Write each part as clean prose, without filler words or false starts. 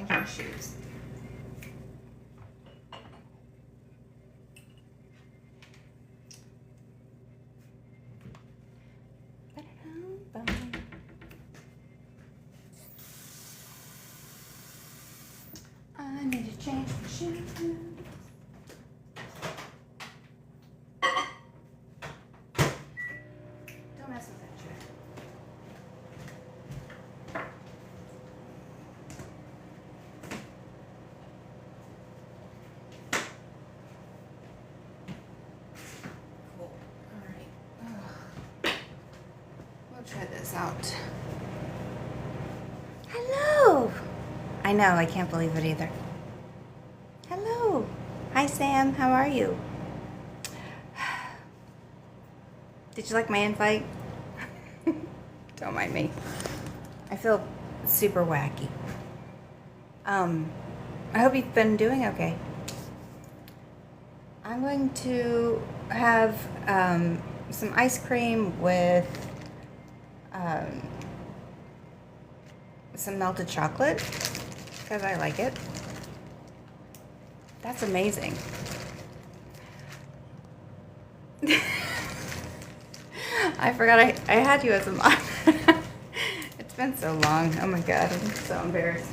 change my shoes. I need to change my shoes. Don't mess with that chair. Cool. Alright. We'll try this out. Hello! I know, I can't believe it either. Hello. Hi, Sam. How are you? Did you like my invite? Don't mind me. I feel super wacky. I hope you've been doing okay. I'm going to have some ice cream with some melted chocolate because I like it. That's amazing. I forgot I had you as a mom. It's been so long. Oh my god, I'm so embarrassed.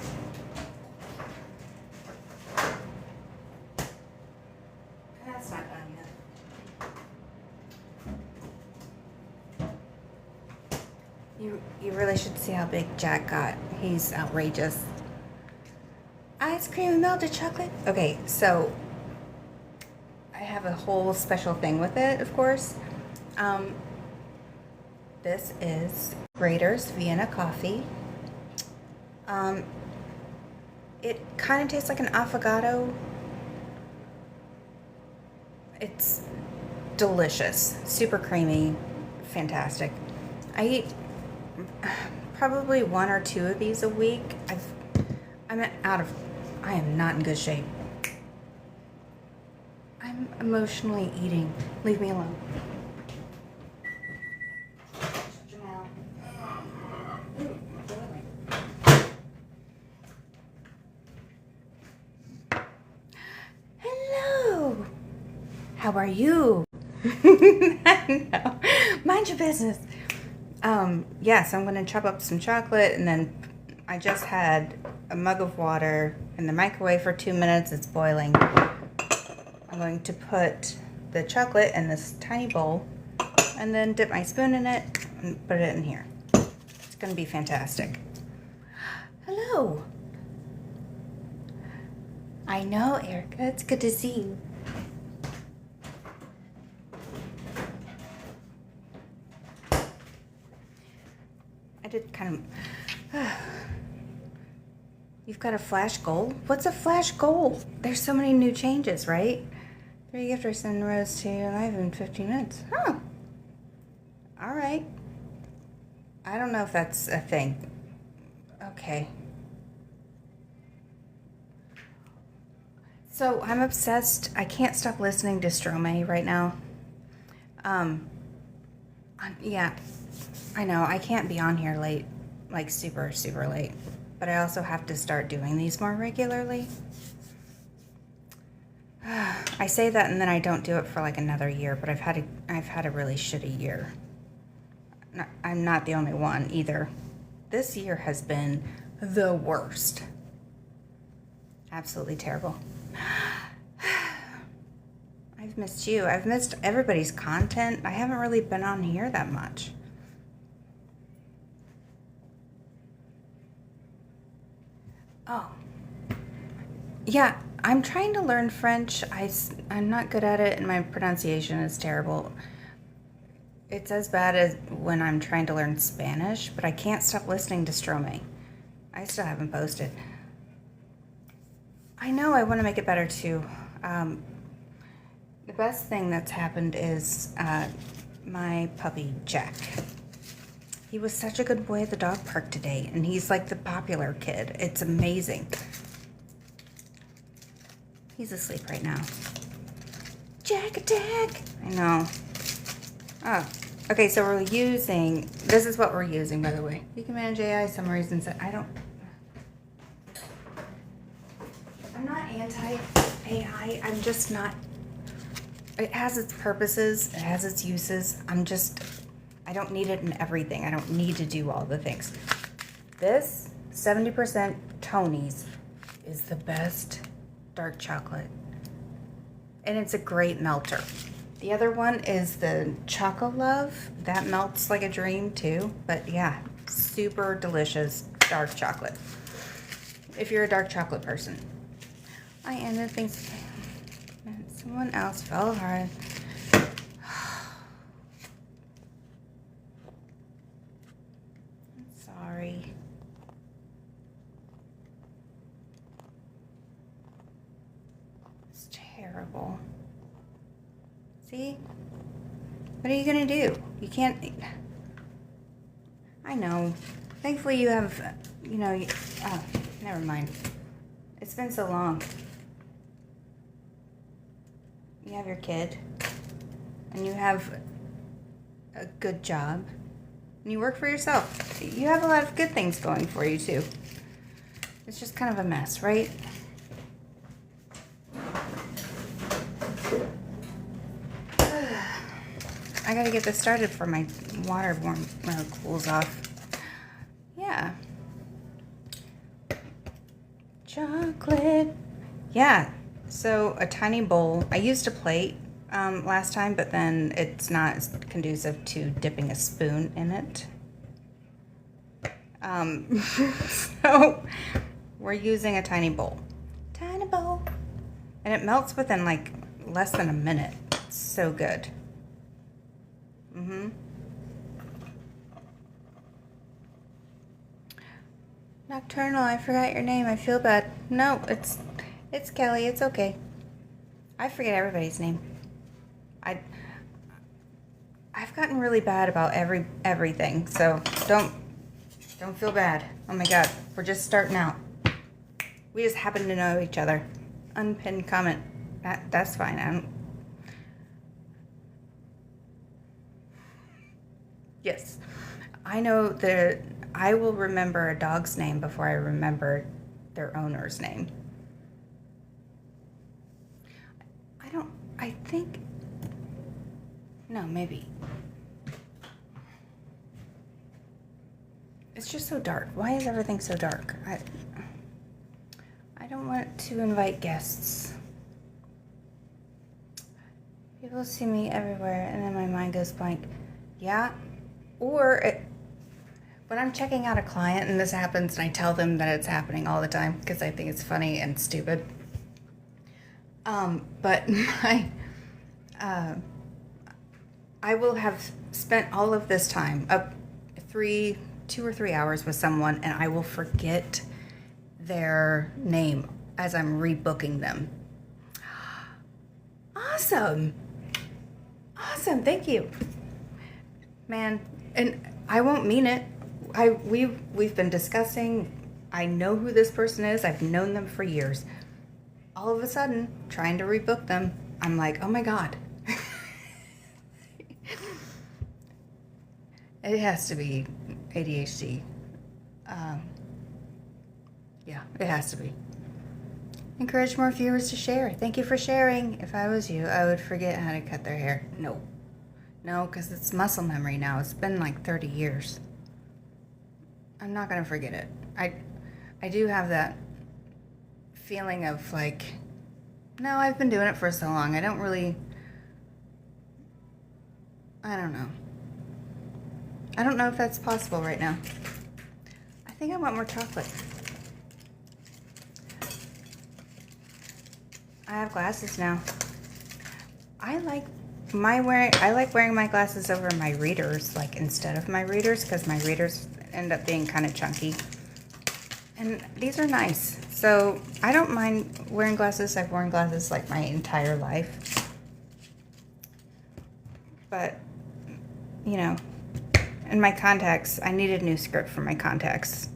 That's not done yet. You really should see how big Jack got. He's outrageous. Ice cream and melted chocolate. Okay, so I have a whole special thing with it, of course. This is Grader's Vienna coffee. It kind of tastes like an affogato. It's delicious, super creamy, fantastic. I eat probably 1 or 2 of these a week. I am not in good shape. I'm emotionally eating. Leave me alone. Shut your mouth. Hello. How are you? No. Mind your business. Yeah, so I'm going to chop up some chocolate, and then I just had a mug of water in the microwave for 2 minutes. It's boiling. I'm going to put the chocolate in this tiny bowl and then dip my spoon in it and put it in here. It's going to be fantastic. Hello. I know, Erica. It's good to see you. I did kind of... You've got a flash goal? What's a flash goal? There's so many new changes, right? 3 gifters in rows to live in 15 minutes. Huh. All right. I don't know if that's a thing. Okay. So I'm obsessed. I can't stop listening to Stromae right now. Yeah, I know. I can't be on here late, like super, super late. But I also have to start doing these more regularly. I say that and then I don't do it for like another year, but I've had a really shitty year. I'm not the only one either. This year has been the worst. Absolutely terrible. I've missed you. I've missed everybody's content. I haven't really been on here that much. Oh. Yeah, I'm trying to learn French. I'm not good at it and my pronunciation is terrible. It's as bad as when I'm trying to learn Spanish, but I can't stop listening to Stromae. I still haven't posted. I know, I want to make it better too. The best thing that's happened is my puppy, Jack. He was such a good boy at the dog park today, and he's like the popular kid. It's amazing. He's asleep right now. Jack attack! I know. Oh, okay, so we're using, this is what we're using, by the way. You can manage AI summaries and I don't, anti-AI. I'm just not. It has its purposes. It has its uses. I don't need it in everything. I don't need to do all the things. This 70% Tony's is the best dark chocolate. And it's a great melter. The other one is the Choco Love. That melts like a dream too. But yeah, super delicious dark chocolate. If you're a dark chocolate person. I ended things. Someone else fell hard. I'm sorry. It's terrible. See? What are you gonna do? You can't. I know. Thankfully, you have. Never mind. It's been so long. You have your kid, and you have a good job, and you work for yourself. You have a lot of good things going for you, too. It's just kind of a mess, right? I gotta get this started before my water cools off. Yeah. Chocolate. Yeah. So a tiny bowl. I used a plate last time, but then it's not conducive to dipping a spoon in it. So we're using a tiny bowl. Tiny bowl. And it melts within like less than a minute. It's so good. Nocturnal, I forgot your name. I feel bad. No, it's Kelly. It's okay. I forget everybody's name. I've gotten really bad about everything. So don't feel bad. Oh my God, we're just starting out. We just happen to know each other. Unpinned comment. That's fine. Yes, I know that I will remember a dog's name before I remember their owner's name. I think, no, maybe. It's just so dark. Why is everything so dark? I don't want to invite guests. People see me everywhere and then my mind goes blank. Yeah, or when I'm checking out a client and this happens and I tell them that it's happening all the time because I think it's funny and stupid. But I will have spent all of this time, 2 or 3 hours with someone, and I will forget their name as I'm rebooking them. Awesome. Thank you, man. And I won't mean it. We've been discussing. I know who this person is. I've known them for years. All of a sudden, trying to rebook them, I'm like, oh my God. It has to be ADHD. Yeah, it has to be. Encourage more viewers to share. Thank you for sharing. If I was you, I would forget how to cut their hair. No, because it's muscle memory now. It's been like 30 years. I'm not going to forget it. I do have that feeling of like, no, I've been doing it for so long. I don't know. I don't know if that's possible right now. I think I want more chocolate. I have glasses now. I like wearing my glasses over my readers, like instead of my readers, because my readers end up being kind of chunky. And these are nice. So I don't mind wearing glasses. I've worn glasses like my entire life. But, and my contacts, I need a new script for my contacts.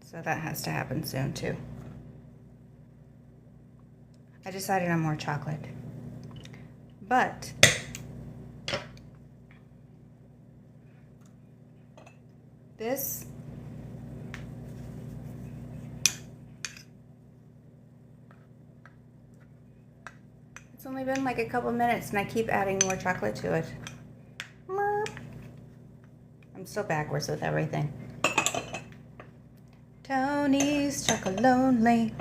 So that has to happen soon too. I decided on more chocolate. But this It's only been like a couple minutes and I keep adding more chocolate to it. Merp. I'm so backwards with everything. Tony's Chocolonely.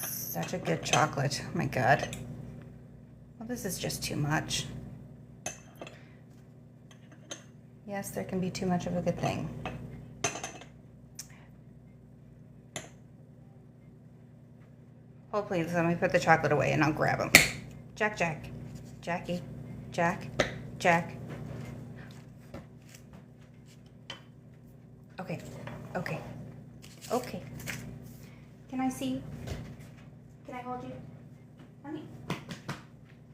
Such a good chocolate. Oh my God. Well, this is just too much. Yes, there can be too much of a good thing. Oh, please, let me put the chocolate away and I'll grab them. Jack, Jackie, Jack. Okay. Can I see you? Can I hold you? Honey.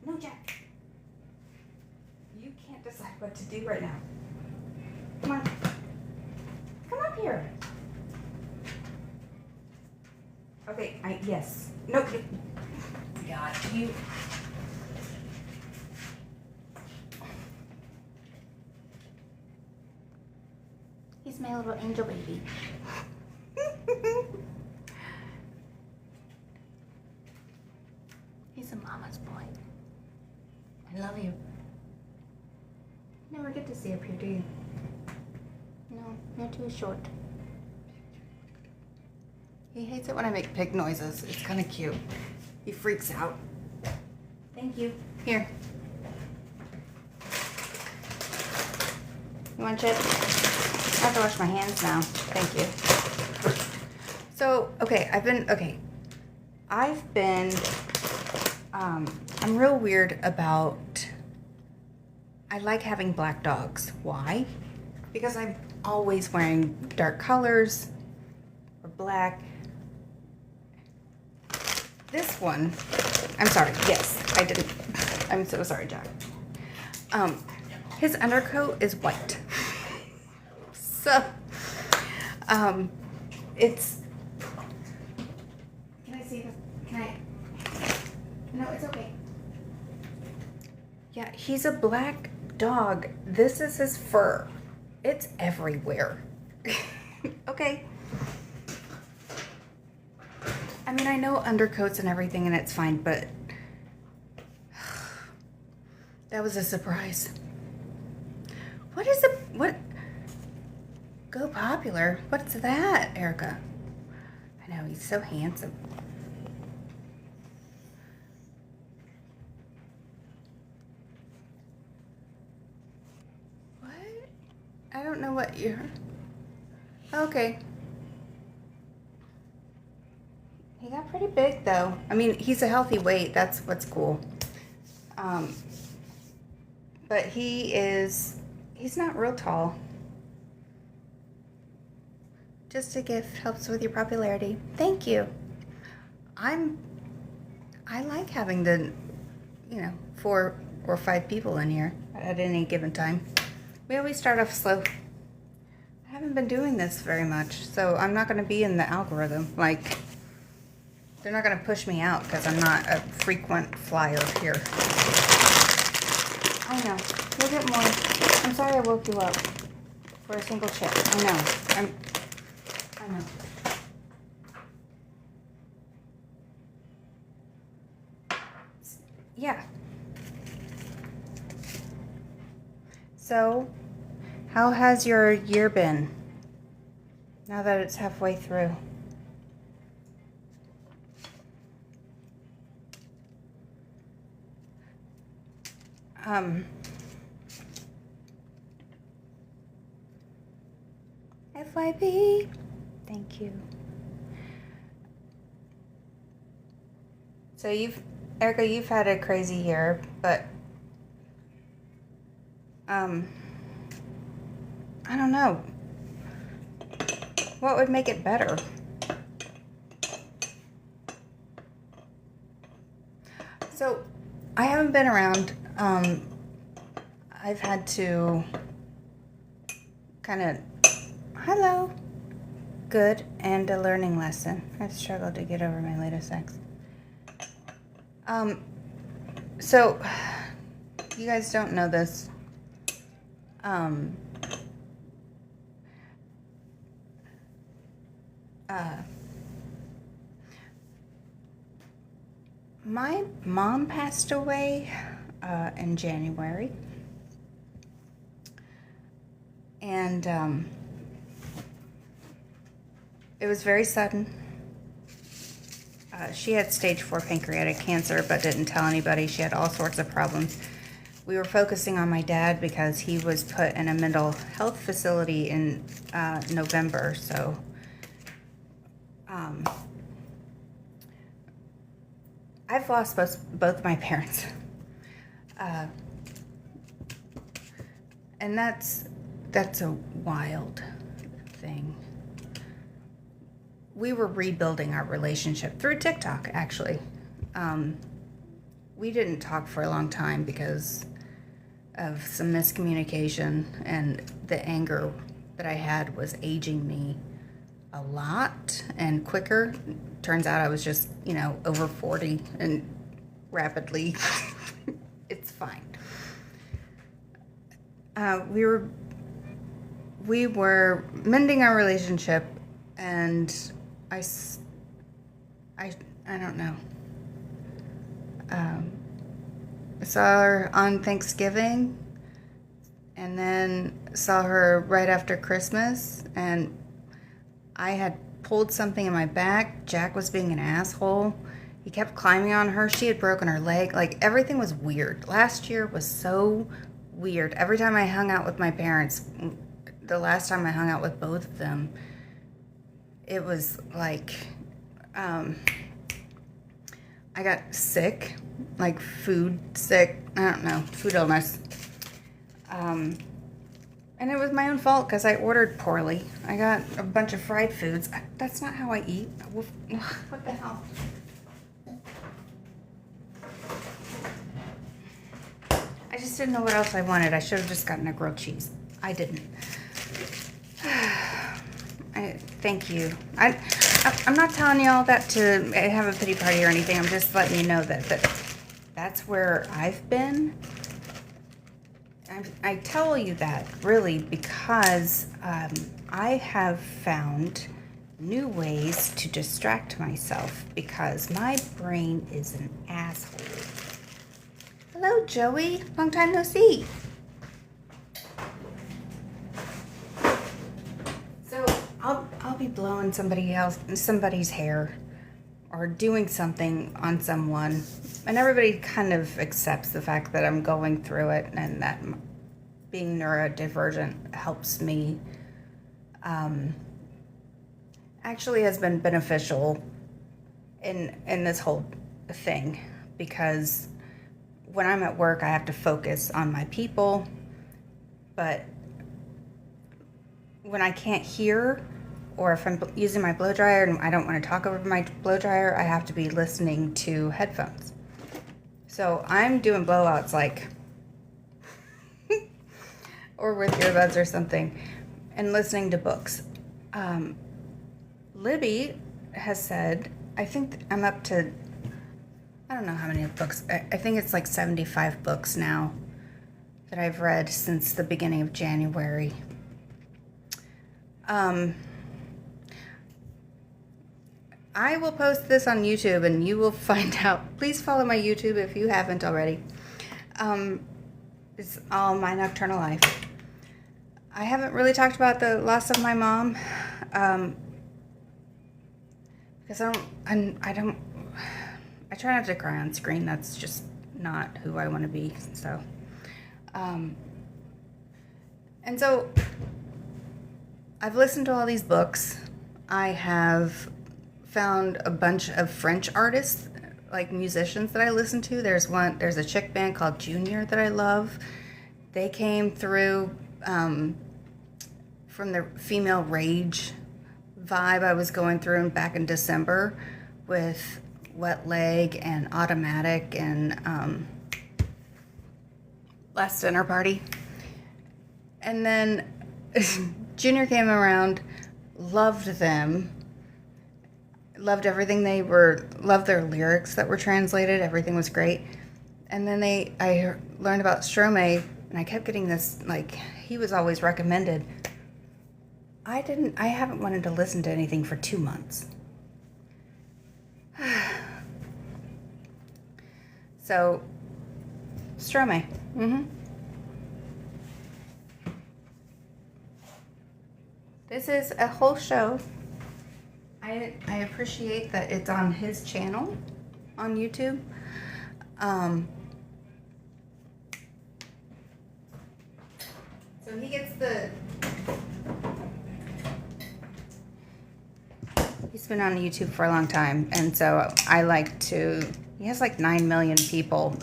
No, Jack. You can't decide what to do right now. Come on. Come up here. Okay, yes. No. God, you. He's my little angel baby. He's a mama's boy. I love you. You never get to see up here, do you? No, you're too short. He hates it when I make pig noises. It's kind of cute. He freaks out. Thank you. Here. You want chip? I have to wash my hands now. Thank you. So, I'm real weird about, I like having black dogs. Why? Because I'm always wearing dark colors or black. This one, I'm sorry, yes, I didn't. I'm so sorry, Jack. His undercoat is white. So, it's, can I see this? Can I? No, it's okay. Yeah, he's a black dog. This is his fur. It's everywhere. Okay. I mean, I know undercoats and everything and it's fine, but that was a surprise. What? Go Popular? What's that, Erica? I know, he's so handsome. What? I don't know what you're... Okay. He got pretty big, though. I mean, he's a healthy weight. That's what's cool. But he's not real tall. Just a gift helps with your popularity. Thank you. I like having the, 4 or 5 people in here at any given time. We always start off slow. I haven't been doing this very much, so I'm not going to be in the algorithm. Like, they're not going to push me out because I'm not a frequent flyer here. I know. You'll get more. I'm sorry I woke you up for a single chip. I know. I know. Yeah. So, how has your year been? Now that it's halfway through. FYP. Thank you. So Erica, you've had a crazy year, but I don't know. What would make it better? So, I haven't been around. I've had to kind of, hello, good, and a learning lesson. I've struggled to get over my latest ex. So, you guys don't know this. My mom passed away in January. And it was very sudden. She had stage 4 pancreatic cancer, but didn't tell anybody. She had all sorts of problems. We were focusing on my dad because he was put in a mental health facility in November. So I've lost both my parents. And that's a wild thing. We were rebuilding our relationship through TikTok, actually. We didn't talk for a long time because of some miscommunication, and the anger that I had was aging me a lot and quicker. Turns out I was just, over 40 and rapidly. It's fine. We were mending our relationship, and I don't know. I saw her on Thanksgiving, and then saw her right after Christmas, and I had pulled something in my back. Jack was being an asshole. He kept climbing on her. She had broken her leg. Like, everything was weird. Last year was so weird. Every time I hung out with my parents, the last time I hung out with both of them, it was like, I got sick, like food sick, I don't know, food illness. And it was my own fault because I ordered poorly. I got a bunch of fried foods. That's not how I eat. What the hell? I just didn't know what else I wanted. I should have just gotten a grilled cheese. I didn't. Thank you. I'm not telling you all that to have a pity party or anything. I'm just letting you know that that's where I've been. I tell you that really because I have found new ways to distract myself because my brain is an asshole. Hello, Joey. Long time no see. So I'll be blowing somebody's hair or doing something on someone, and everybody kind of accepts the fact that I'm going through it and that being neurodivergent helps me. Actually has been beneficial in this whole thing because when I'm at work, I have to focus on my people, but when I can't hear, or if I'm using my blow dryer and I don't want to talk over my blow dryer, I have to be listening to headphones. So I'm doing blowouts like, or with earbuds or something, and listening to books. Libby has said, I think I'm up to, I don't know how many books, I think it's like 75 books now that I've read since the beginning of January. I will post this on YouTube and you will find out. Please follow my YouTube if you haven't already. It's all my nocturnal life. I haven't really talked about the loss of my mom. Because I try not to cry on screen. That's just not who I want to be. So, and so I've listened to all these books. I have found a bunch of French artists, like musicians that I listen to. There's a chick band called Junior that I love. They came through from the female rage vibe I was going through back in December with Wet Leg and Automatic and Last Dinner Party. And then Junior came around, loved them, loved everything loved their lyrics that were translated. Everything was great. And then I learned about Stromae, and I kept getting this, like, he was always recommended. I haven't wanted to listen to anything for 2 months. So, Stromae. This is a whole show. I appreciate that it's on his channel on YouTube. So he gets he's been on YouTube for a long time, and so I like to, he has like 9 million people,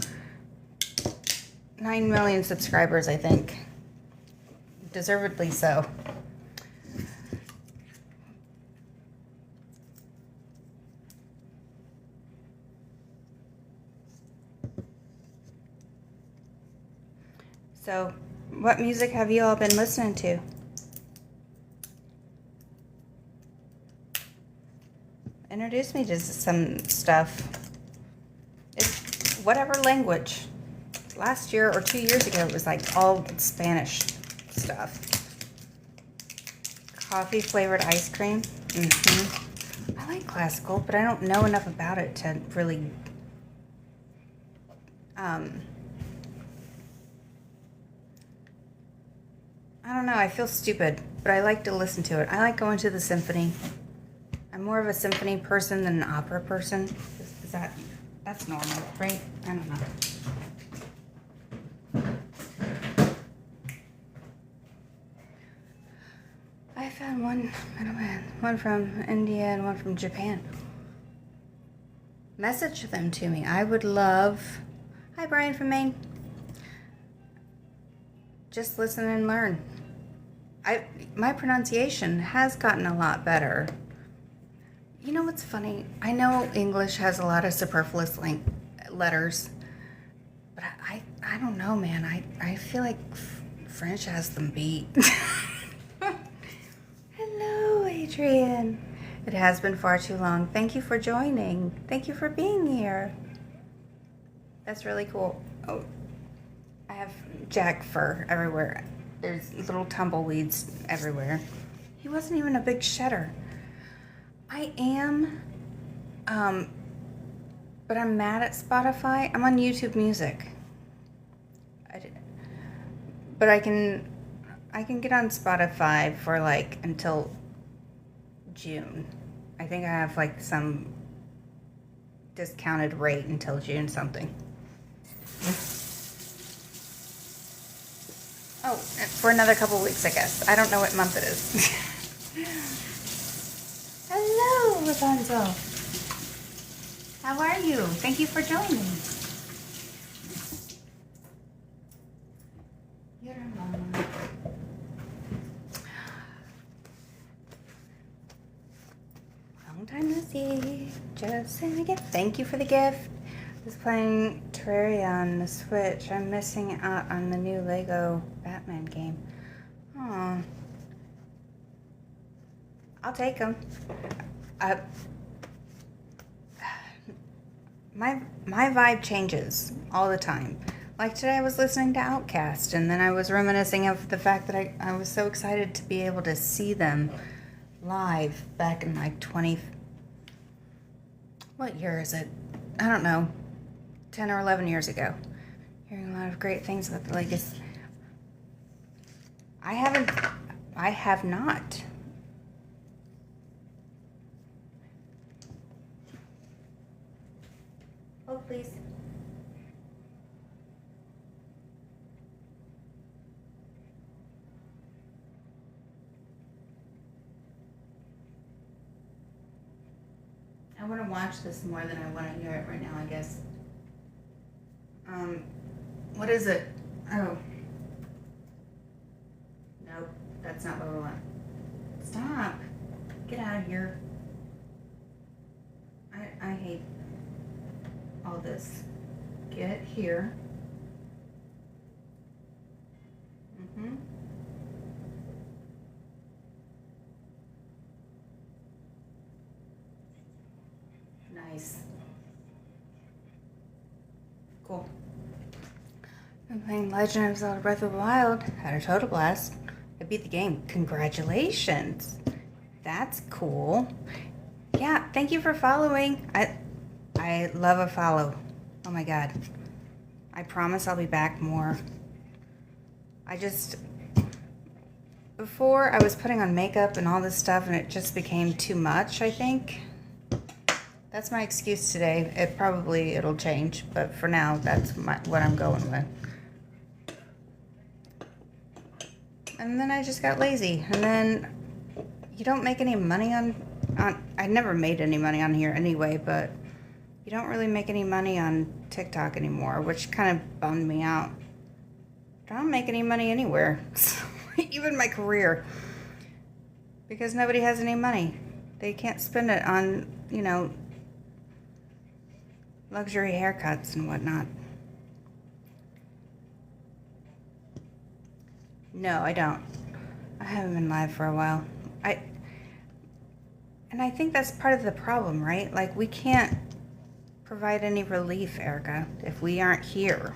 9 million subscribers, I think. Deservedly so. So, what music have you all been listening to? Introduce me to some stuff. It's whatever language. Last year or 2 years ago, it was like all Spanish stuff. Coffee flavored ice cream. I like classical, but I don't know enough about it to really I don't know, I feel stupid, but I like to listen to it. I like going to the symphony. I'm more of a symphony person than an opera person. That's normal, right? I don't know. I found one from India and one from Japan. Message them to me. I would love... Hi, Brian from Maine. Just listen and learn. My pronunciation has gotten a lot better. You know what's funny? I know English has a lot of superfluous letters, but I don't know, man. I feel like French has them beat. Hello, Adrian. It has been far too long. Thank you for joining. Thank you for being here. That's really cool. Oh, I have jack fur everywhere. There's little tumbleweeds everywhere. He wasn't even a big shedder. I am, but I'm mad at Spotify. I'm on YouTube Music. But I can get on Spotify for like until June. I think I have like some discounted rate until June something. Oh, for another couple weeks, I guess. I don't know what month it is. Hello, Rapunzel. How are you? Thank you for joining. You're mom. Long time no see. Just send a gift. Thank you for the gift. I was playing Terraria on the Switch. I'm missing out on the new Lego Batman game. Aw. I'll take them. My vibe changes all the time. Like today I was listening to Outkast, and then I was reminiscing of the fact that I was so excited to be able to see them live back in like what year is it? I don't know. 10 or 11 years ago. Hearing a lot of great things about the legacy. I have not. Oh, please. I want to watch this more than I want to hear it right now, I guess. What is it? Oh. Nope, that's not what we want. Stop. Get out of here. I hate all this. Get here. Nice. Cool. I'm playing Legend of Zelda Breath of the Wild. Had a total blast. I beat the game. Congratulations. That's cool. Yeah, thank you for following. I love a follow. Oh my God. I promise I'll be back more. Before I was putting on makeup and all this stuff and it just became too much, I think. That's my excuse today. It'll change, but for now, that's what I'm going with. And then I just got lazy. And then you don't make any money on I never made any money on here anyway, but you don't really make any money on TikTok anymore, which kind of bummed me out. I don't make any money anywhere, even my career, because nobody has any money. They can't spend it on, luxury haircuts and whatnot. No, I don't. I haven't been live for a while. And I think that's part of the problem, right? Like, we can't provide any relief, Erica, if we aren't here.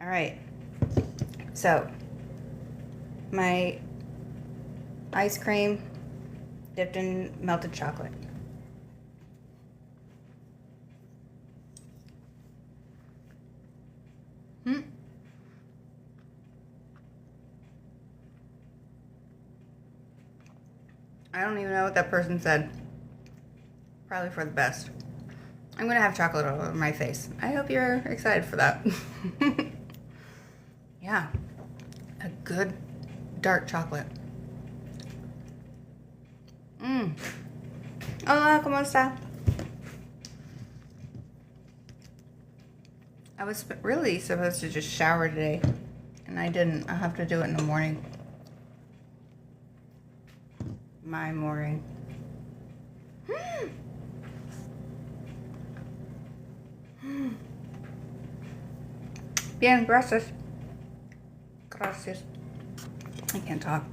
All right. So, my ice cream dipped in melted chocolate. I don't even know what that person said. Probably for the best. I'm gonna have chocolate all over my face. I hope you're excited for that. Yeah, a good dark chocolate. Hola, ¿cómo está? I was really supposed to just shower today, and I didn't. I'll have to do it in the morning. My morning. Bien, gracias. Gracias. I can't talk.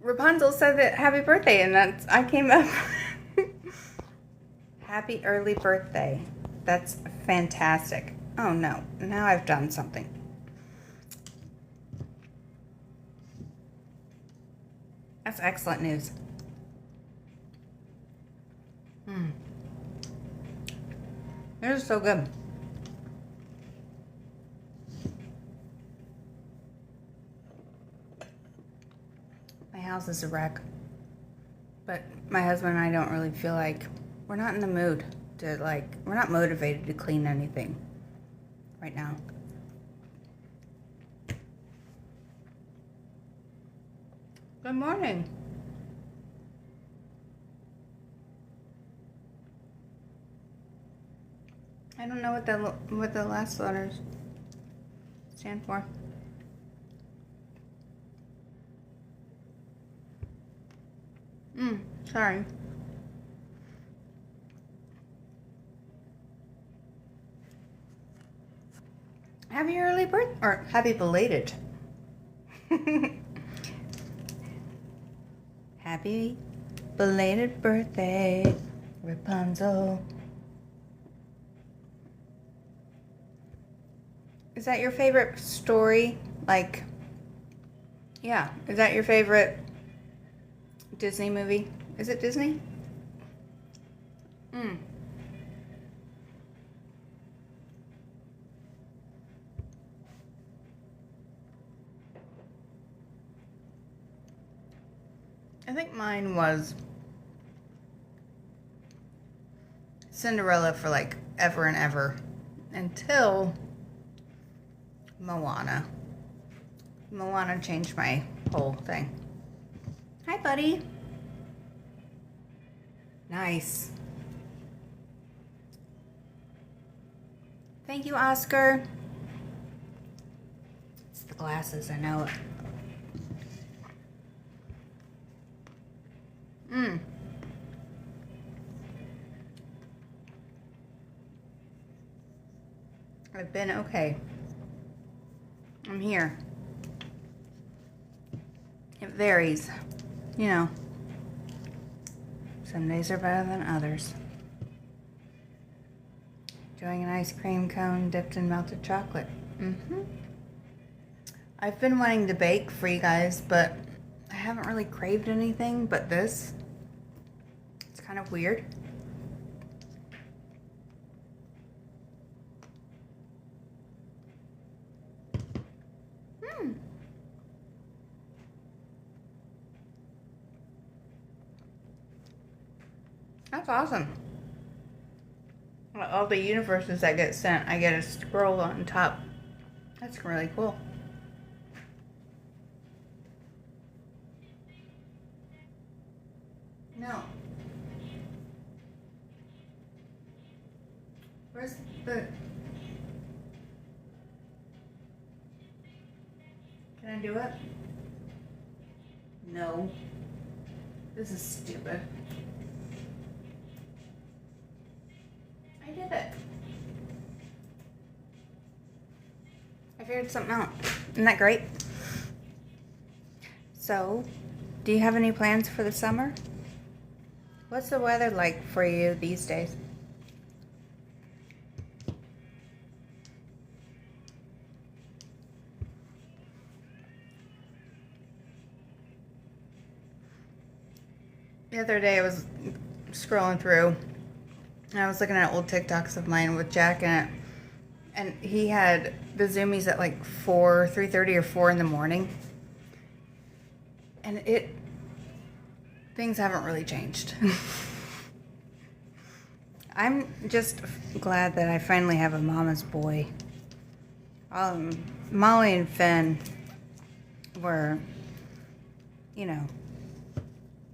Rapunzel said that happy birthday, and I came up. Happy early birthday. That's fantastic. Oh no, now I've done something. That's excellent news. It is so good. My house is a wreck. But my husband and I don't really feel like, we're not in the mood to we're not motivated to clean anything right now. Good morning. I don't know what the last letters stand for. Sorry. Happy early birthday, or happy belated. Happy belated birthday, Rapunzel. Is that your favorite story? Yeah, is that your favorite Disney movie? Is it Disney? I think mine was Cinderella for ever and ever until Moana. Moana changed my whole thing. Hi, buddy. Nice. Thank you, Oscar. It's the glasses, I know it. I've been okay. I'm here. It varies, Some days are better than others. Enjoying an ice cream cone dipped in melted chocolate. I've been wanting to bake for you guys, but I haven't really craved anything but this. It's kind of weird. That's awesome. All the universes that get sent, I get a scroll on top. That's really cool. No. Where's the... Can I do it? No. This is stupid. I did it. I figured something out. Isn't that great? So, do you have any plans for the summer? What's the weather like for you these days? The other day I was scrolling through and I was looking at old TikToks of mine with Jack in it, and he had the zoomies at like 3:30 or 4 in the morning, and things haven't really changed. I'm just glad that I finally have a mama's boy. Molly and Finn were, you know,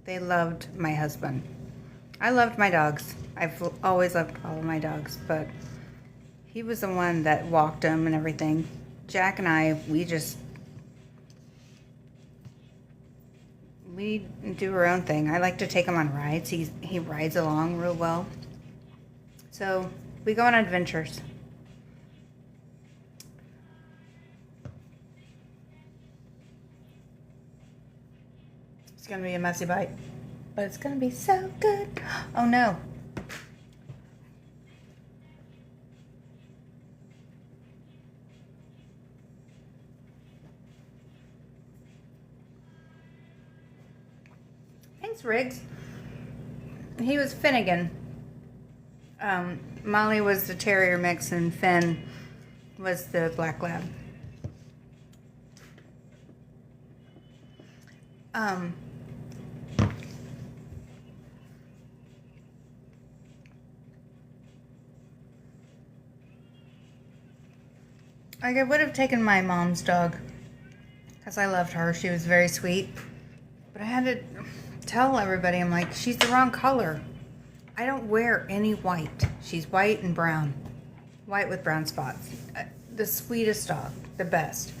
they loved my husband. I loved my dogs. I've always loved all of my dogs, but he was the one that walked them and everything. Jack and I, we do our own thing. I like to take him on rides. He rides along real well. So we go on adventures. It's gonna be a messy bite, but it's gonna be so good. Oh no. Thanks, Riggs. He was Finnegan. Molly was the terrier mix and Finn was the black lab. Like, I would have taken my mom's dog because I loved her. She was very sweet. But I had to tell everybody, I'm like, she's the wrong color. I don't wear any white. She's white and brown. White with brown spots. The sweetest dog. The best.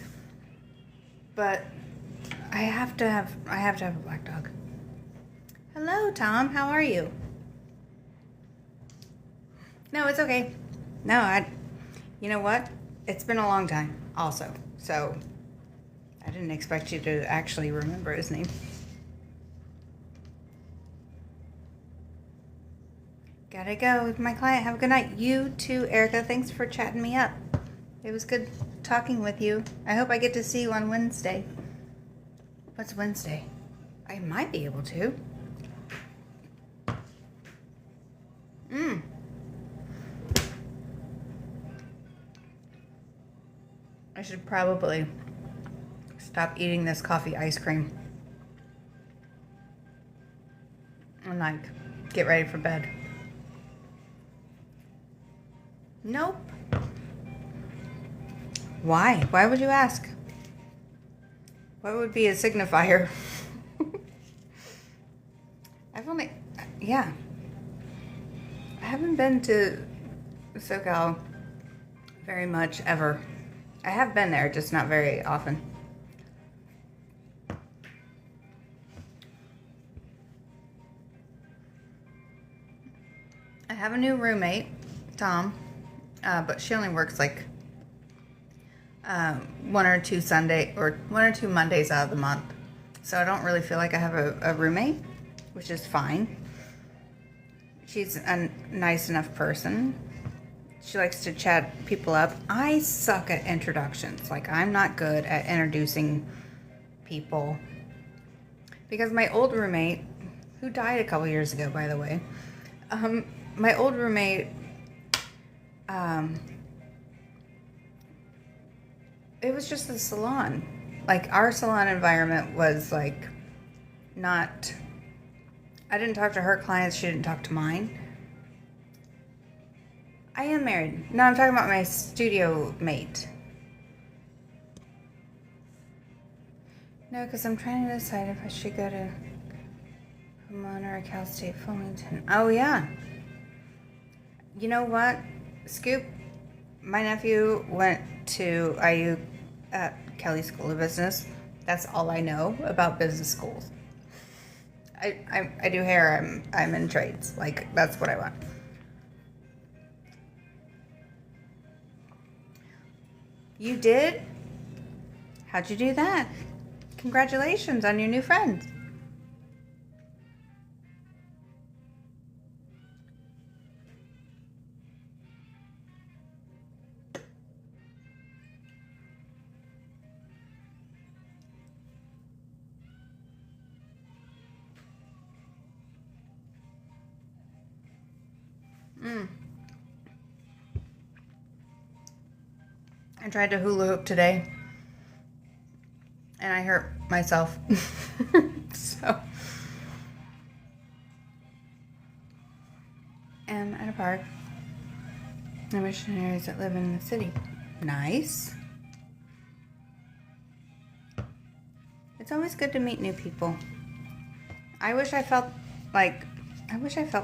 But I have to have a black dog. Hello, Tom. How are you? No, it's okay. No, you know what? It's been a long time also. So I didn't expect you to actually remember his name. Gotta go with my client. Have a good night. You too, Erica. Thanks for chatting me up. It was good talking with you. I hope I get to see you on Wednesday. What's Wednesday? I might be able to. I should probably stop eating this coffee ice cream and like get ready for bed. Nope. Why? Why would you ask? What would be a signifier? I haven't been to SoCal very much ever. I have been there, just not very often. I have a new roommate, Tom, but she only works like one or two Mondays out of the month. So I don't really feel like I have a roommate, which is fine. She's a nice enough person She likes to chat people up. I suck at introductions. Like, I'm not good at introducing people. Because my old roommate, who died a couple years ago, by the way, my old roommate, it was just a salon. Like, our salon environment was, like, not... I didn't talk to her clients. She didn't talk to mine. I am married. No, I'm talking about my studio mate. No, because I'm trying to decide if I should go to Pomona or Cal State Fullerton. Oh, yeah. You know what, Scoop? My nephew went to IU at Kelly School of Business. That's all I know about business schools. I do hair. I'm in trades. Like, that's what I want. You did? How'd you do that? Congratulations on your new friends. I tried to hula hoop today, and I hurt myself. So, I'm at a park. The missionaries that live in the city. Nice. It's always good to meet new people. I wish I felt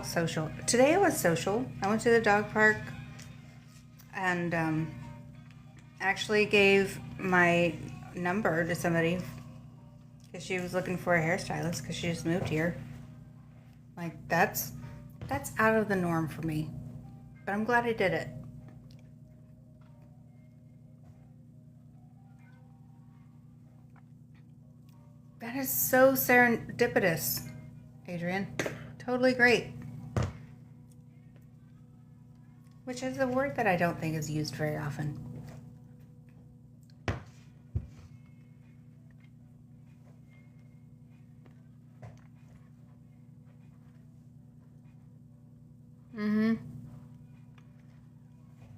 social. Today I was social. I went to the dog park and actually gave my number to somebody because she was looking for a hairstylist because she just moved here. Like, that's out of the norm for me. But I'm glad I did it. That is so serendipitous, Adrian. Totally great. Which is a word that I don't think is used very often.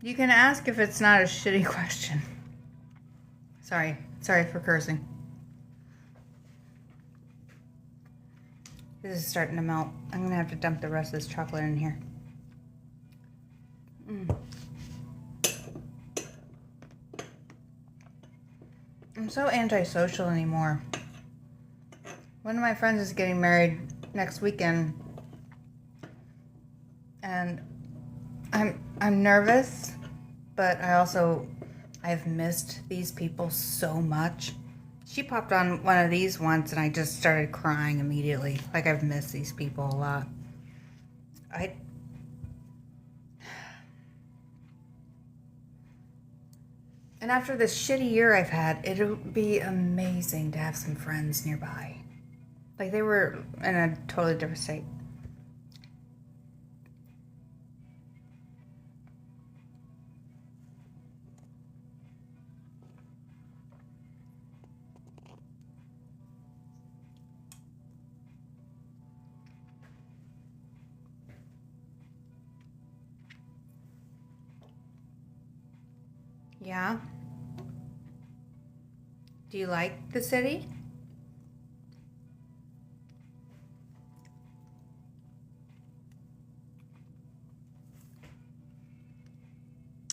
You can ask if it's not a shitty question. Sorry for cursing. This is starting to melt. I'm gonna have to dump the rest of this chocolate in here. I'm so antisocial anymore. One of my friends is getting married next weekend, and I'm nervous, but I've missed these people so much. She popped on one of these once, and I just started crying immediately. Like, I've missed these people a lot. And after this shitty year I've had, it'll be amazing to have some friends nearby. Like, they were in a totally different state. Yeah? Do you like the city?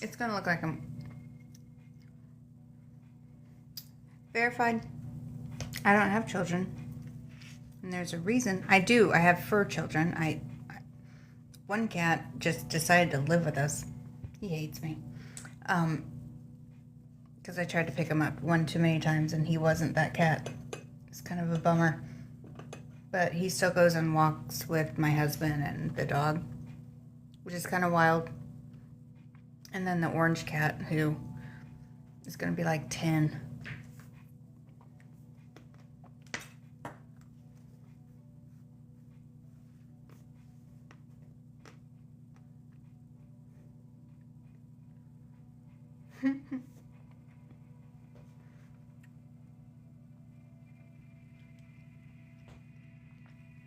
It's gonna look like I'm verified. I don't have children. And there's a reason. I do. I have fur children. One cat just decided to live with us. He hates me. Because I tried to pick him up one too many times and he wasn't that cat. It's kind of a bummer. But he still goes on walks with my husband and the dog, which is kind of wild. And then the orange cat, who is going to be like 10.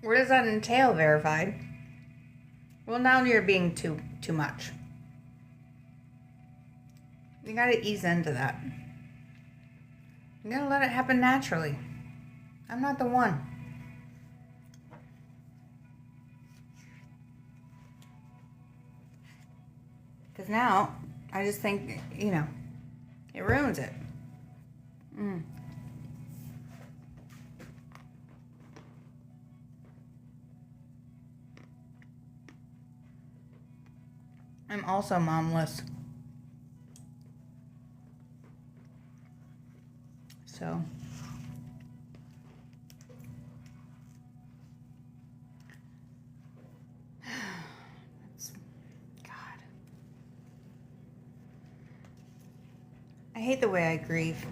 What does that entail, verified? Well, now you're being too much. You gotta ease into that. You gotta let it happen naturally. I'm not the one. Because now, I just think, it ruins it. I'm also momless. So. God. I hate the way I grieve.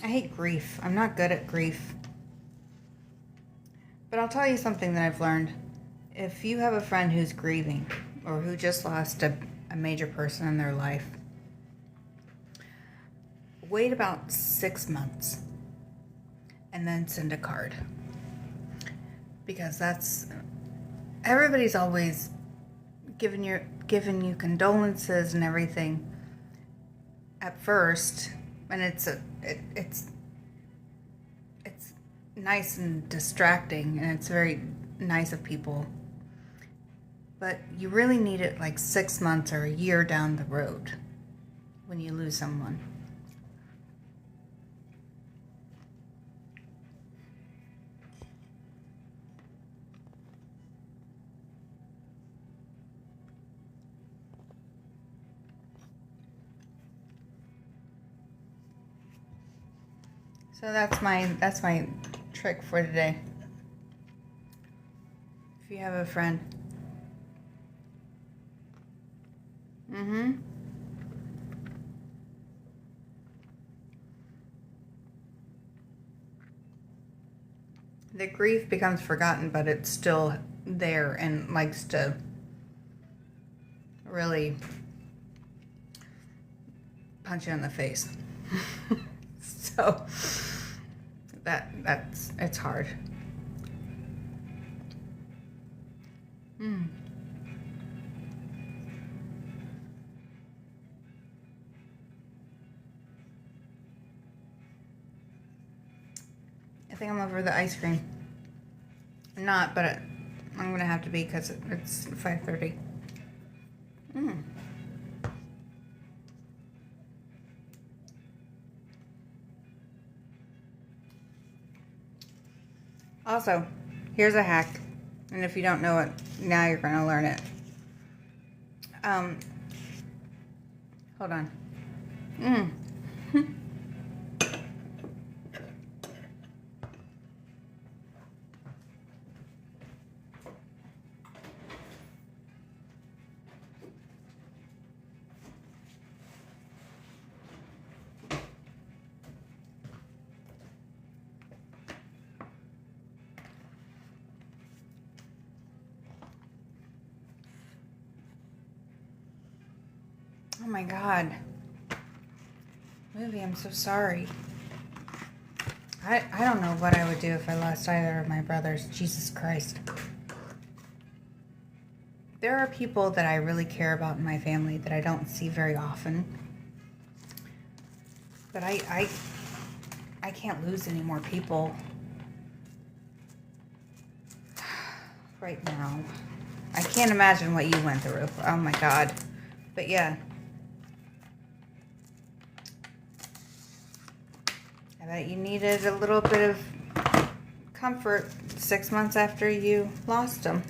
I hate grief. I'm not good at grief. But I'll tell you something that I've learned. If you have a friend who's grieving or who just lost a major person in their life, wait about 6 months and then send a card. Because everybody's always giving you condolences and everything at first, and it's nice and distracting, and it's very nice of people. But you really need it like 6 months or a year down the road when you lose someone. So that's my trick for today. If you have a friend. The grief becomes forgotten, but it's still there and likes to really punch you in the face. So it's hard. I think I'm over the ice cream. I'm not, but I'm gonna have to be because it's 5:30. Also, here's a hack, and if you don't know it, now you're gonna learn it. Hold on. Oh my God. Movie, I'm so sorry. I don't know what I would do if I lost either of my brothers. Jesus Christ. There are people that I really care about in my family that I don't see very often. But I can't lose any more people right now. I can't imagine what you went through. Oh my God. But yeah. I bet you needed a little bit of comfort 6 months after you lost them.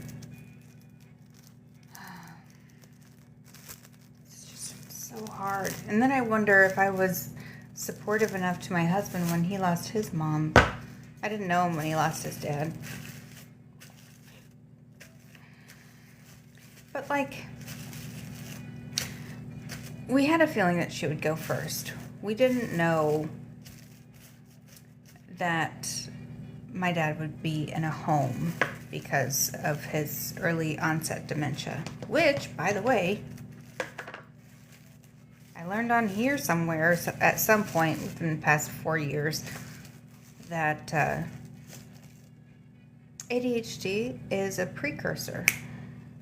It's just so hard. And then I wonder if I was supportive enough to my husband when he lost his mom. I didn't know him when he lost his dad. But we had a feeling that she would go first. We didn't know that my dad would be in a home because of his early onset dementia, which, by the way, I learned on here somewhere at some point within the past 4 years that ADHD is a precursor,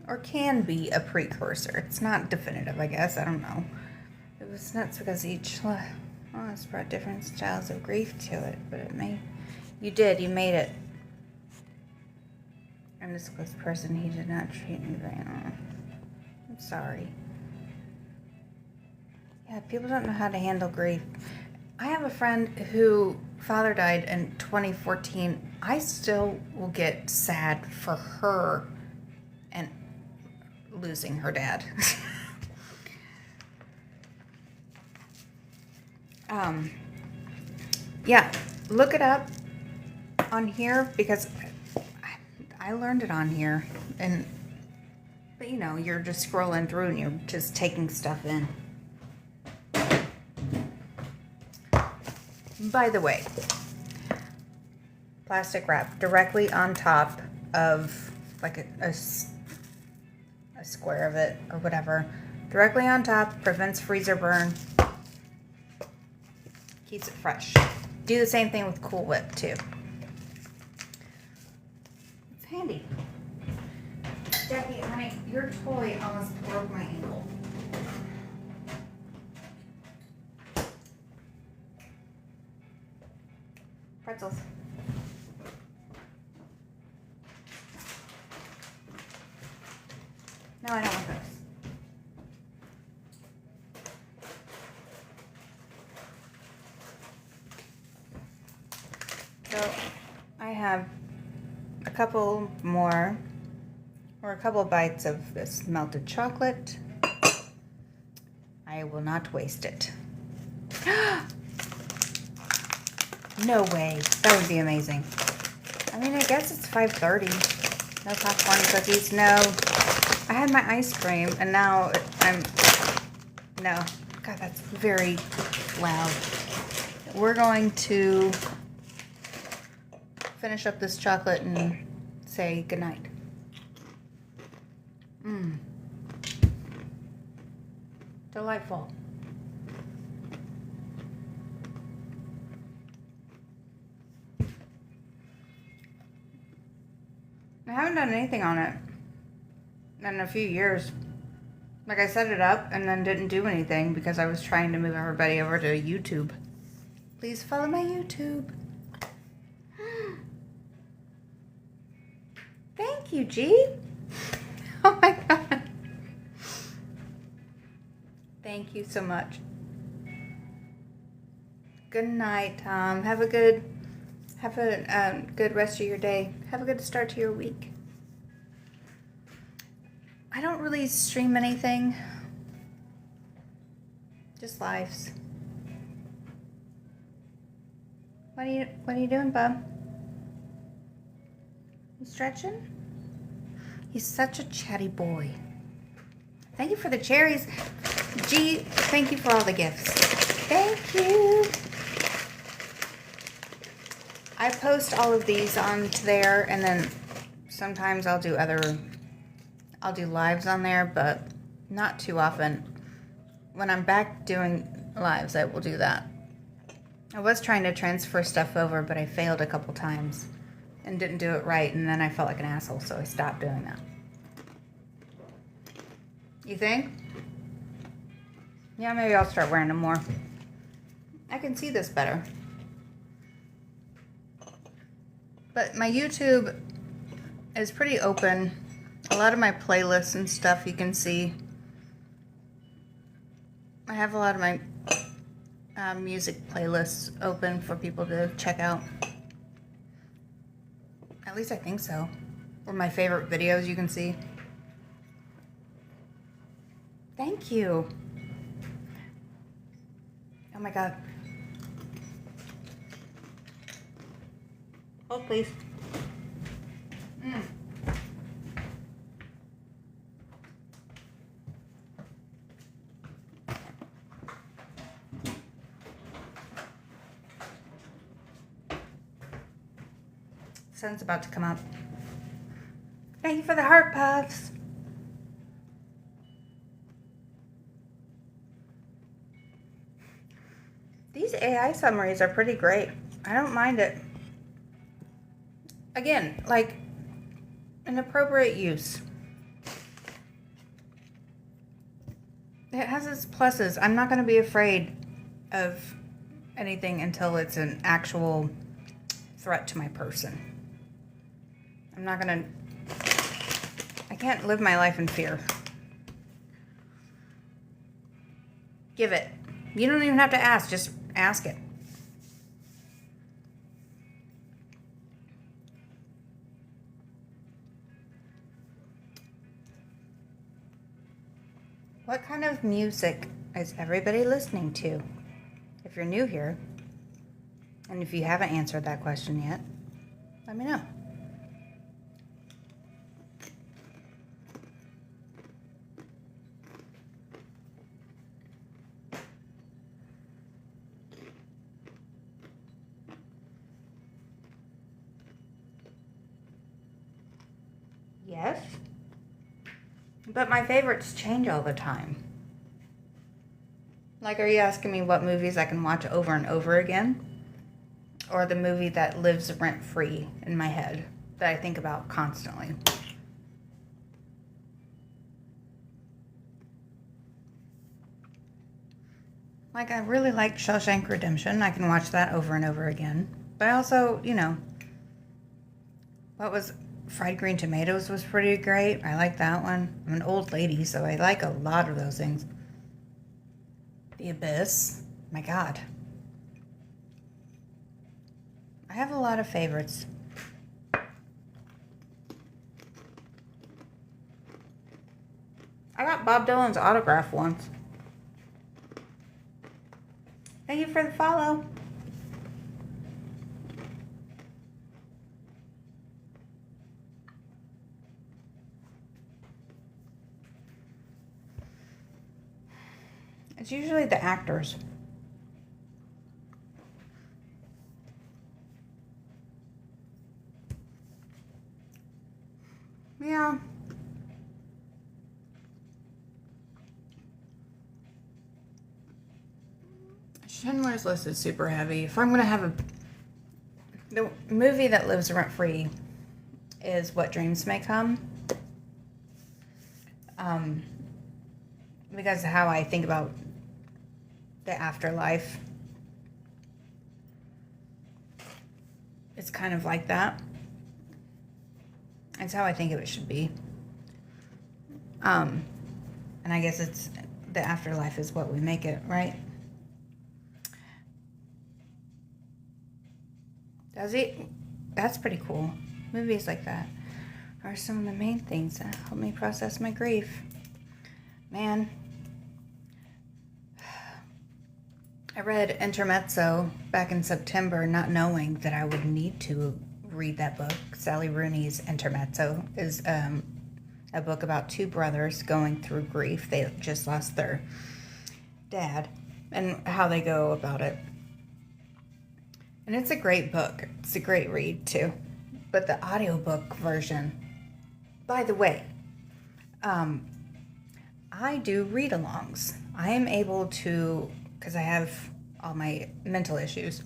or can be a precursor. It's not definitive, I guess. I don't know. It was nuts because each it's brought different styles of grief to it, but it may. You made it. I'm this close person. He did not treat me very well. I'm sorry. Yeah, people don't know how to handle grief. I have a friend who father died in 2014. I still will get sad for her and losing her dad. Yeah, look it up on here because I learned it on here, but you know, you're just scrolling through and you're just taking stuff in. By the way, plastic wrap directly on top of like a square of it or whatever, directly on top, prevents freezer burn, keeps it fresh. Do the same thing with Cool Whip too. It's handy. Jackie, honey, your toy almost broke my ankle. Pretzels. No, I don't want those. So I have a couple more, or a couple bites of this melted chocolate. I will not waste it. No way. That would be amazing. I mean, I guess it's 5:30. No popcorn cookies. No. I had my ice cream, and now no. God, that's very loud. We're going to finish up this chocolate and say goodnight. Delightful. I haven't done anything on it in a few years. Like, I set it up and then didn't do anything because I was trying to move everybody over to YouTube. Please follow my YouTube. Thank you, G. Oh my God. Thank you so much. Good night, Tom. Have a good rest of your day. Have a good start to your week. I don't really stream anything. Just lives. What are you doing, bub? You stretching? He's such a chatty boy. Thank you for the cherries. Gee, thank you for all the gifts. Thank you. I post all of these onto there, and then sometimes I'll do lives on there, but not too often. When I'm back doing lives, I will do that. I was trying to transfer stuff over, but I failed a couple times and didn't do it right, and then I felt like an asshole, so I stopped doing that. You think? Yeah, maybe I'll start wearing them more. I can see this better. But my YouTube is pretty open. A lot of my playlists and stuff you can see. I have a lot of my music playlists open for people to check out. At least I think so. Or my favorite videos you can see. Thank you. Oh my God. Hold, please. Sun's about to come up. Thank you for the heart puffs. These AI summaries are pretty great. I don't mind it. Again, like an appropriate use. It has its pluses. I'm not going to be afraid of anything until it's an actual threat to my person. I can't live my life in fear. Give it. You don't even have to ask, just ask it. What kind of music is everybody listening to? If you're new here, and if you haven't answered that question yet, let me know. Yes. But my favorites change all the time. Like, are you asking me what movies I can watch over and over again? Or the movie that lives rent-free in my head that I think about constantly? Like, I really like Shawshank Redemption. I can watch that over and over again. But I also, what was Fried Green Tomatoes was pretty great. I like that one. I'm an old lady, so I like a lot of those things. The Abyss. My God. I have a lot of favorites. I got Bob Dylan's autograph once. Thank you for the follow. It's usually the actors. Yeah. Schindler's List is super heavy. If I'm going to have the movie that lives rent-free is What Dreams May Come. Because of how I think about the afterlife. It's kind of like that. It's how I think it should be. And I guess it's the afterlife is what we make it, right? Does it? That's pretty cool. Movies like that are some of the main things that help me process my grief. Man, I read Intermezzo back in September, not knowing that I would need to read that book. Sally Rooney's Intermezzo is a book about two brothers going through grief. They just lost their dad and how they go about it. And it's a great book. It's a great read, too. But the audiobook version, by the way, I do read-alongs. I am able to, because I have all my mental issues,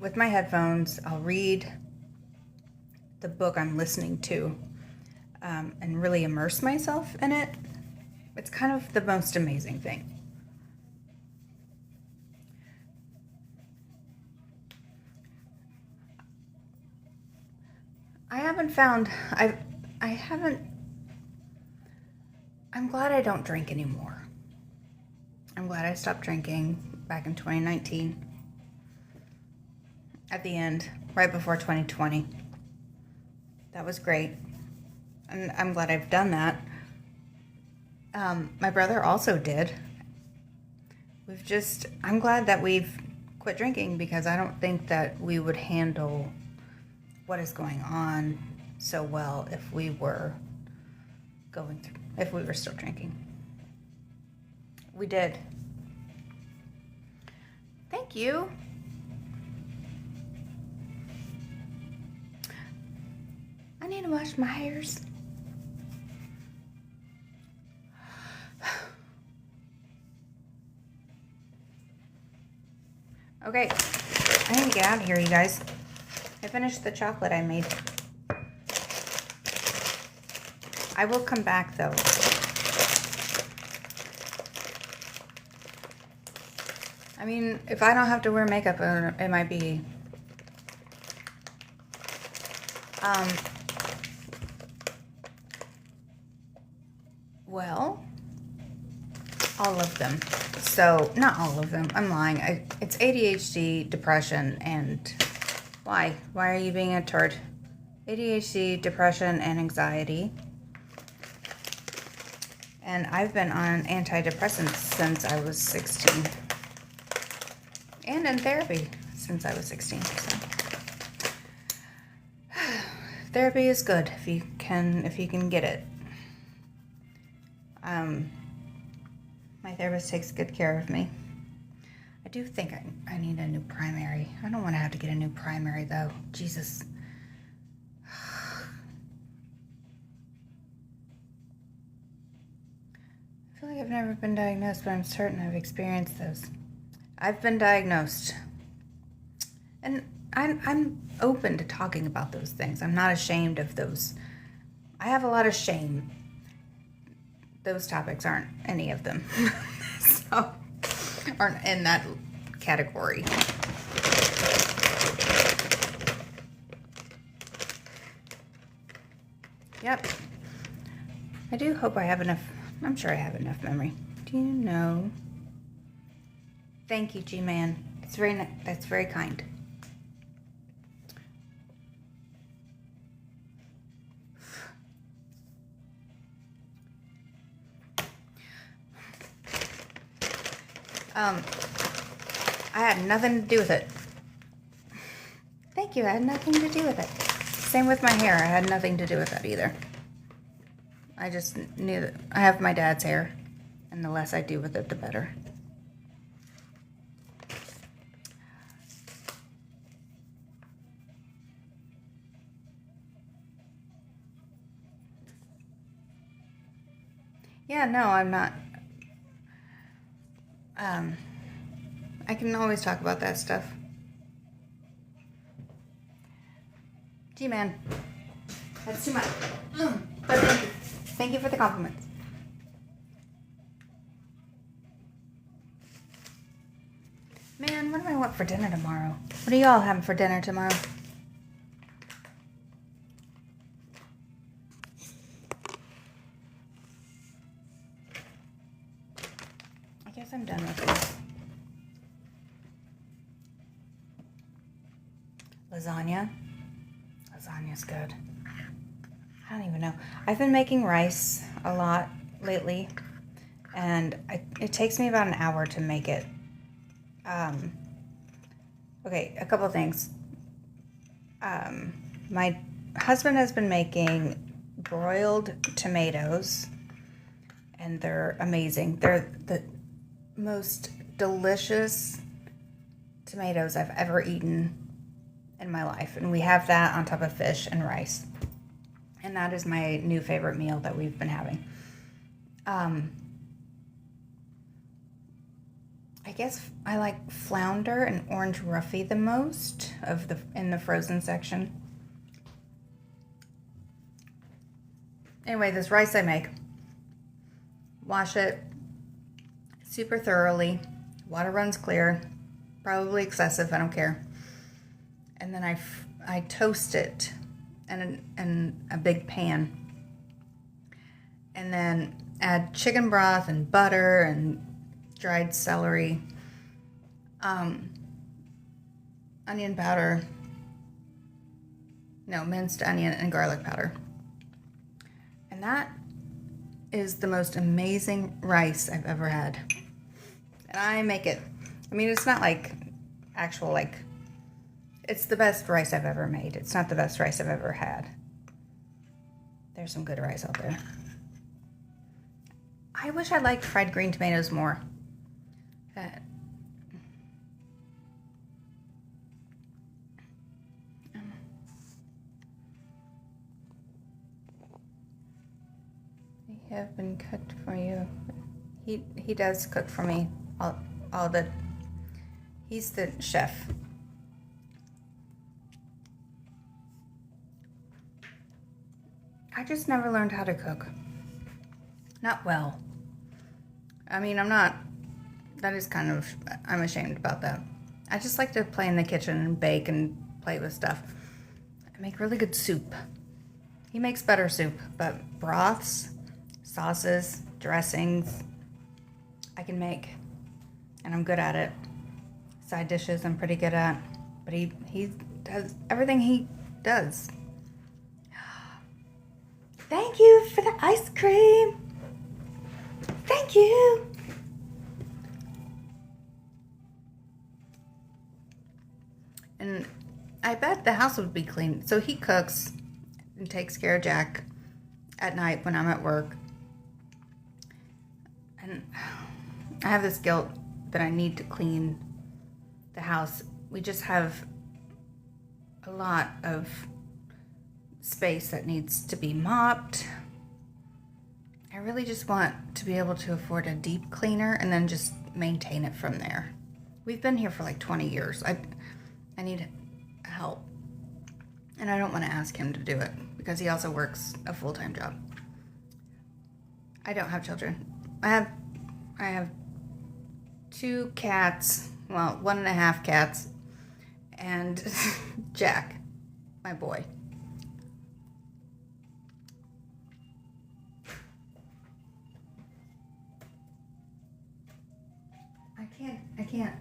with my headphones, I'll read the book I'm listening to and really immerse myself in it. It's kind of the most amazing thing. I'm glad I don't drink anymore. I'm glad I stopped drinking back in 2019. At the end, right before 2020. That was great. And I'm glad I've done that. My brother also did. I'm glad that we've quit drinking because I don't think that we would handle what is going on so well if we were still drinking. We did. Thank you. I need to wash my hairs. Okay, I need to get out of here, you guys. I finished the chocolate I made. I will come back, though. I mean, if I don't have to wear makeup, it might be... well, all of them. So, not all of them. I'm lying. It's ADHD, depression, and... Why? Why are you being a turd? ADHD, depression, and anxiety. And I've been on antidepressants since I was 16. And in therapy since I was 16. So. Therapy is good if you can get it. My therapist takes good care of me. I do think I need a new primary. I don't want to have to get a new primary though. Jesus. I feel like I've never been diagnosed, but I'm certain I've experienced those. I've been diagnosed. And I'm open to talking about those things. I'm not ashamed of those. I have a lot of shame. Those topics aren't any of them. So, aren't in that category. Yep. I do hope I have enough. I'm sure I have enough memory. Do you know? Thank you, G-Man. That's very kind. I had nothing to do with it. Thank you, I had nothing to do with it. Same with my hair, I had nothing to do with that either. I just knew that I have my dad's hair, and the less I do with it, the better. Yeah, no, I'm not. I can always talk about that stuff. G-Man, that's too much. But thank you. Thank you for the compliments. Man, what do I want for dinner tomorrow? What are y'all having for dinner tomorrow? I guess I'm done with this. Lasagna. Lasagna's good. I don't even know. I've been making rice a lot lately, and it takes me about an hour to make it. Okay, a couple of things. My husband has been making broiled tomatoes, and they're amazing. They're the most delicious tomatoes I've ever eaten in my life, and we have that on top of fish and rice, and that is my new favorite meal that we've been having. I guess I like flounder and orange roughy the most in the frozen section. Anyway, this rice I make, wash it super thoroughly, water runs clear, probably excessive, I don't care. And then I toast it in a big pan. And then add chicken broth and butter and dried celery, onion powder, minced onion and garlic powder. And that is the most amazing rice I've ever had. And I make it, it's not like actual, it's the best rice I've ever made. It's not the best rice I've ever had. There's some good rice out there. I wish I liked fried green tomatoes more. They have been cooked for you. He does cook for me all the. He's the chef. I just never learned how to cook. Not well. I mean, that is kind of, I'm ashamed about that. I just like to play in the kitchen and bake and play with stuff. I make really good soup. He makes better soup, but broths, sauces, dressings, I can make. And I'm good at it. Side dishes I'm pretty good at. But he does everything he does. Thank you for the ice cream. Thank you. And I bet the house would be clean. So he cooks and takes care of Jack at night when I'm at work. And I have this guilt that I need to clean the house. We just have a lot of space that needs to be mopped. I really just want to be able to afford a deep cleaner and then just maintain it from there. We've been here for like 20 years. I need help. And I don't want to ask him to do it because he also works a full-time job. I don't have children. I have 2 cats, well, 1.5 cats, and Jack, my boy. I can't.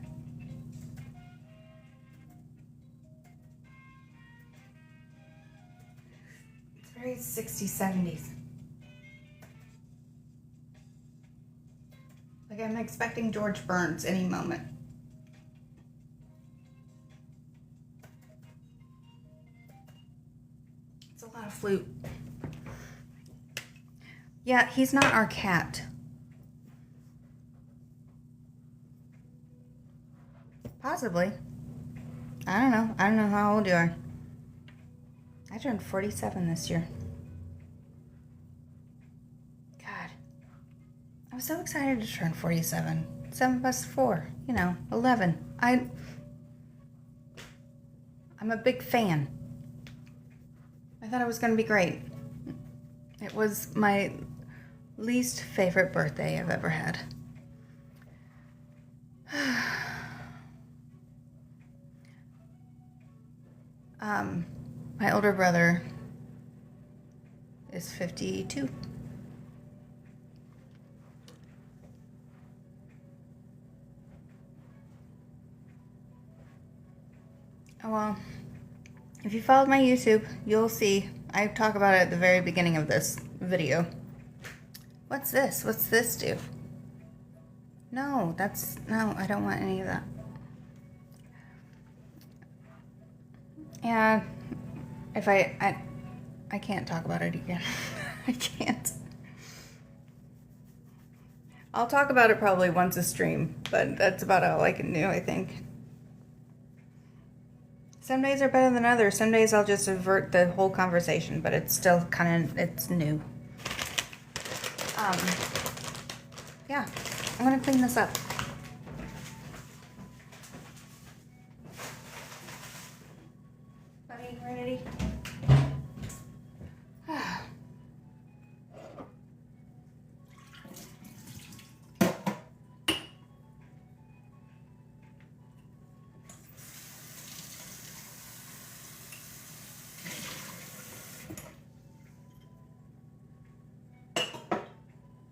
It's very 60s, 70s. Like I'm expecting George Burns any moment. It's a lot of flute. Yeah, he's not our cat. Possibly. I don't know. I don't know how old you are. I turned 47 this year. God. I was so excited to turn 47. 7 plus 4. 11. I'm a big fan. I thought it was going to be great. It was my least favorite birthday I've ever had. My older brother is 52. Oh, well, if you followed my YouTube, you'll see I talk about it at the very beginning of this video. What's this? What's this do? No, I don't want any of that. Yeah, if I can't talk about it again. I can't. I'll talk about it probably once a stream, but that's about all I can do, I think. Some days are better than others. Some days I'll just avert the whole conversation, but it's still it's new. Yeah, I'm gonna clean this up. Buddy, ready?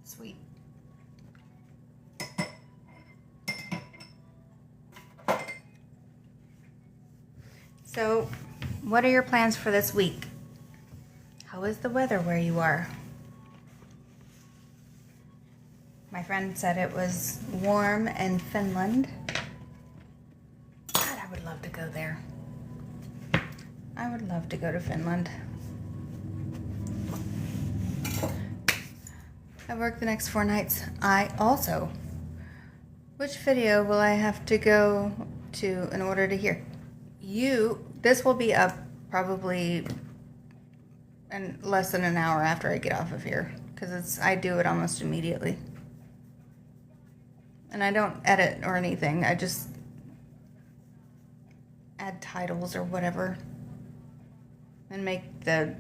Sweet. So, what are your plans for this week? How is the weather where you are? My friend said it was warm in Finland. God, I would love to go there. I would love to go to Finland. I work the next 4 nights. Which video will I have to go to in order to hear? This will be up probably in less than an hour after I get off of here, because I do it almost immediately. And I don't edit or anything. I just add titles or whatever, and make the,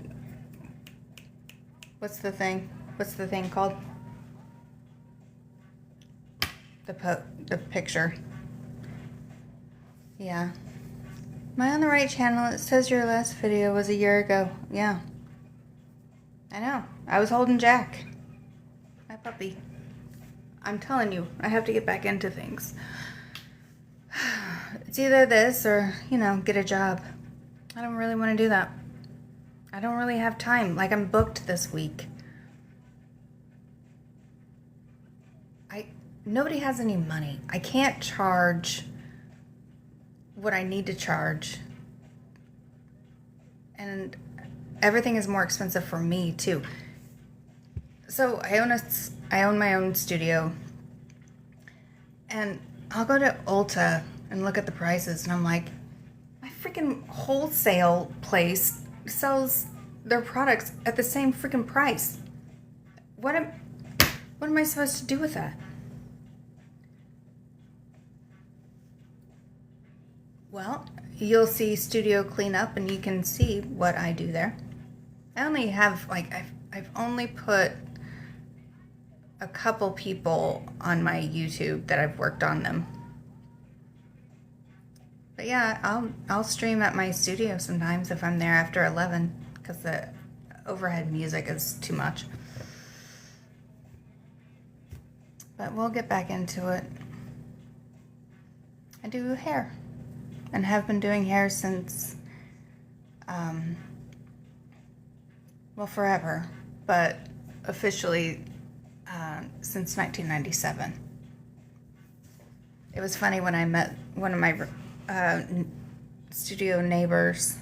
what's the thing called? The picture. Yeah. Am I on the right channel? It says your last video was a year ago. Yeah. I know. I was holding Jack. My puppy. I'm telling you, I have to get back into things. It's either this or, get a job. I don't really want to do that. I don't really have time. Like, I'm booked this week. Nobody has any money. I can't charge what I need to charge. And everything is more expensive for me, too. So I own my own studio. And I'll go to Ulta and look at the prices, and I'm like, my freaking wholesale place sells their products at the same freaking price. What am I supposed to do with that? Well, you'll see studio cleanup, and you can see what I do there. I only have, I've only put a couple people on my YouTube that I've worked on them. But yeah, I'll stream at my studio sometimes if I'm there after 11, because the overhead music is too much. But we'll get back into it. I do hair, and have been doing hair since, well, forever, but officially since 1997. It was funny when I met one of my studio neighbors,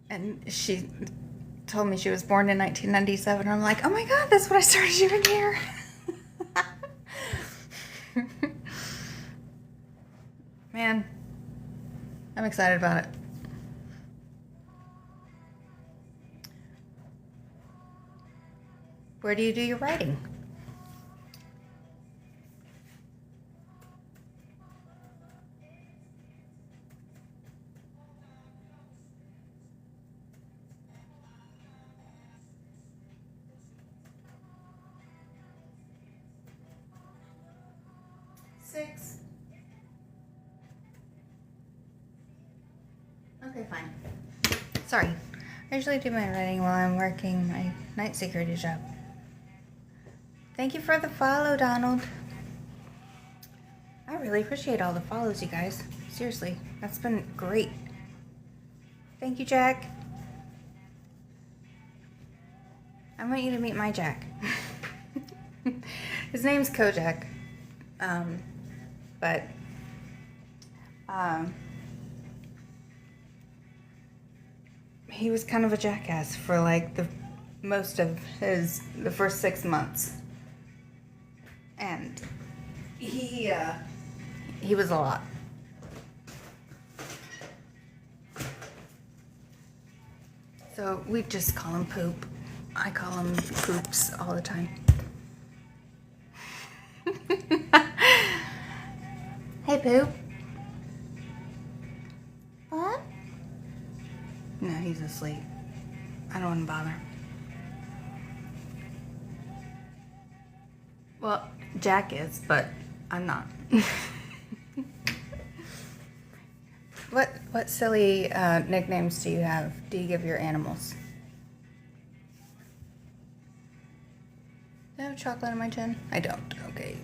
and she told me she was born in 1997. I'm like, oh my god, that's when I started doing hair. Man, I'm excited about it. Where do you do your writing? Six. Okay, fine. Sorry. I usually do my writing while I'm working my night security job. Thank you for the follow, Donald. I really appreciate all the follows, you guys. Seriously, that's been great. Thank you, Jack. I want you to meet my Jack. His name's Kojak. But he was kind of a jackass for like most of the first 6 months. And he was a lot. So we just call him Poop. I call him Poops all the time. Hey, Poop. What? No, he's asleep. I don't want to bother. Well, Jack is, but I'm not. What silly nicknames do you give your animals? Do I have chocolate on my chin? I don't. Okay.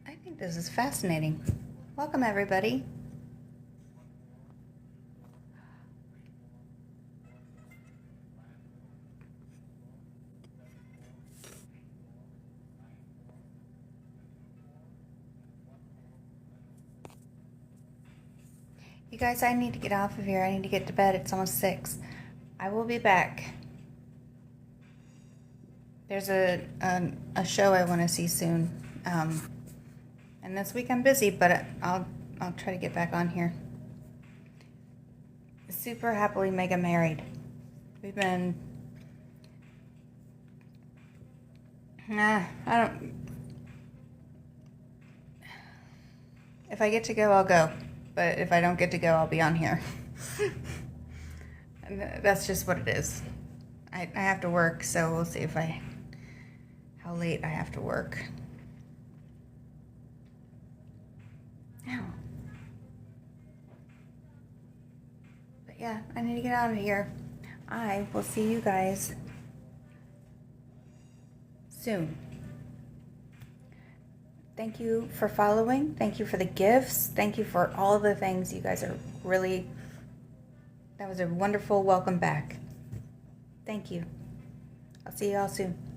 I think this is fascinating. Welcome, everybody. You guys, I need to get off of here. I need to get to bed. It's almost 6. I will be back. There's a show I want to see soon. And this week I'm busy, but I'll try to get back on here. super happily mega married. We've been, I don't, if I get to go, I'll go. But if I don't get to go, I'll be on here. And that's just what it is. I have to work, so we'll see how late I have to work. Ow. But yeah, I need to get out of here. I will see you guys soon. Thank you for following. Thank you for the gifts. Thank you for all the things. You guys are really, that was a wonderful welcome back. Thank you. I'll see you all soon.